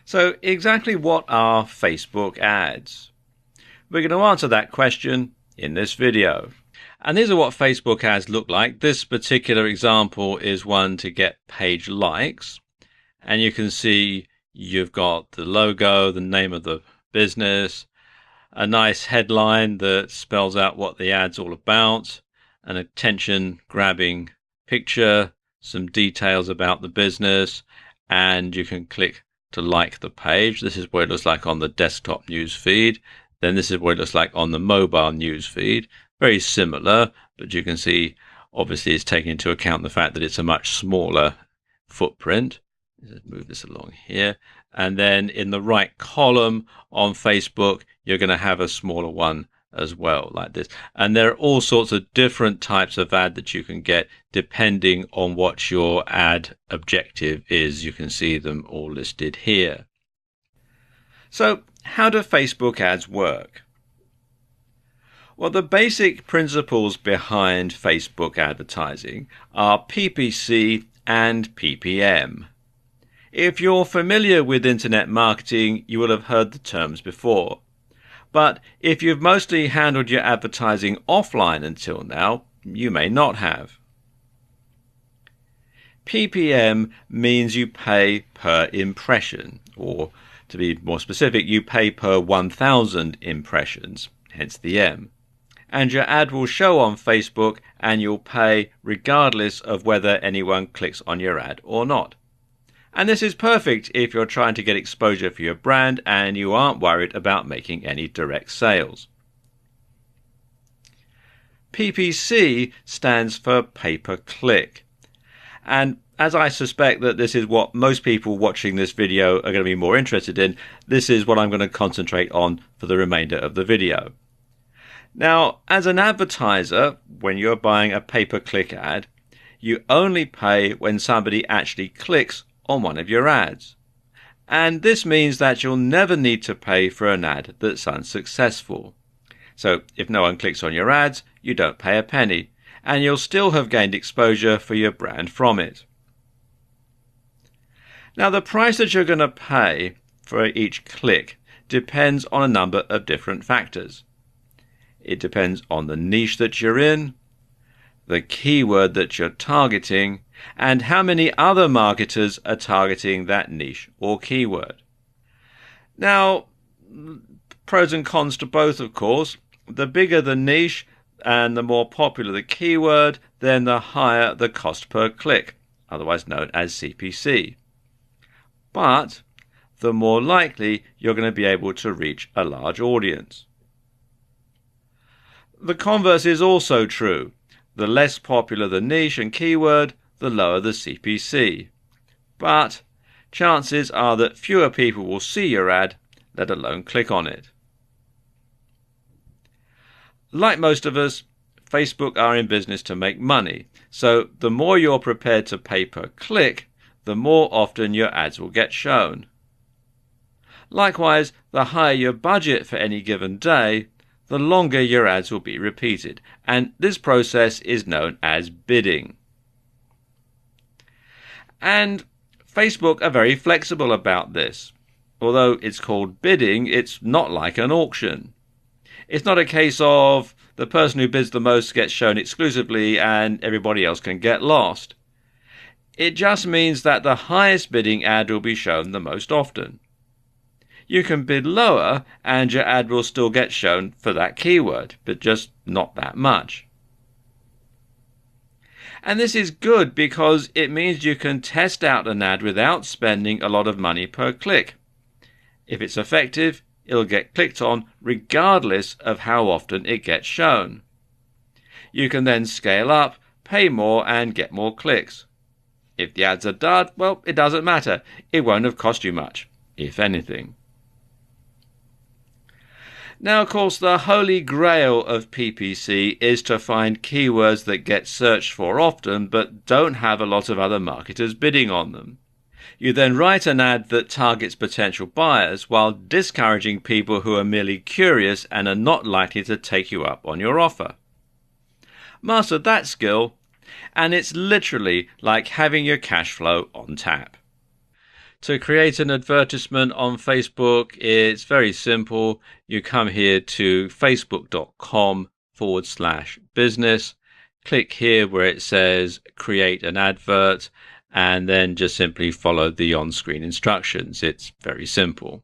So exactly what are Facebook ads? We're going to answer that question in this video. And these are what Facebook ads look like. This particular example is one to get page likes. And you can see you've got the logo, the name of the business, a nice headline that spells out what the ad's all about, an attention-grabbing picture, some details about the business, and you can click to like the page. This is what it looks like on the desktop news feed. Then this is what it looks like on the mobile news feed. Very similar, but you can see obviously it's taking into account the fact that it's a much smaller footprint. Let's move this along here. And then in the right column on Facebook, you're going to have a smaller one as well, like this. And there are all sorts of different types of ad that you can get depending on what your ad objective is. You can see them all listed here. So how do Facebook ads work? Well, the basic principles behind Facebook advertising are PPC and PPM. If you're familiar with internet marketing, you will have heard the terms before. But if you've mostly handled your advertising offline until now, you may not have. PPM means you pay per impression, or to be more specific, you pay per 1,000 impressions, hence the M. And your ad will show on Facebook and you'll pay regardless of whether anyone clicks on your ad or not. And this is perfect if you're trying to get exposure for your brand and you aren't worried about making any direct sales. PPC stands for pay-per-click. And as I suspect that this is what most people watching this video are going to be more interested in, this is what I'm going to concentrate on for the remainder of the video. Now, as an advertiser, when you're buying a pay-per-click ad, you only pay when somebody actually clicks on one of your ads. And this means that you'll never need to pay for an ad that's unsuccessful. So if no one clicks on your ads, you don't pay a penny, and you'll still have gained exposure for your brand from it. Now, the price that you're going to pay for each click depends on a number of different factors. It depends on the niche that you're in, the keyword that you're targeting, and how many other marketers are targeting that niche or keyword. Now, pros and cons to both, of course. The bigger the niche and the more popular the keyword, then the higher the cost per click, otherwise known as CPC. But the more likely you're going to be able to reach a large audience. The converse is also true. The less popular the niche and keyword, the lower the CPC. But chances are that fewer people will see your ad, let alone click on it. Like most of us, Facebook are in business to make money, so the more you're prepared to pay per click, the more often your ads will get shown. Likewise, the higher your budget for any given day, the longer your ads will be repeated, and this process is known as bidding. And Facebook are very flexible about this. Although it's called bidding, it's not like an auction. It's not a case of the person who bids the most gets shown exclusively and everybody else can get lost. It just means that the highest bidding ad will be shown the most often. You can bid lower and your ad will still get shown for that keyword, but just not that much. And this is good because it means you can test out an ad without spending a lot of money per click. If it's effective, it'll get clicked on regardless of how often it gets shown. You can then scale up, pay more and get more clicks. If the ads are dud, well, it doesn't matter. It won't have cost you much, if anything. Now, of course, the holy grail of PPC is to find keywords that get searched for often but don't have a lot of other marketers bidding on them. You then write an ad that targets potential buyers while discouraging people who are merely curious and are not likely to take you up on your offer. Master that skill, and it's literally like having your cash flow on tap. To create an advertisement on Facebook, it's very simple. You come here to facebook.com/business. Click here where it says create an advert, and then just simply follow the on-screen instructions. It's very simple.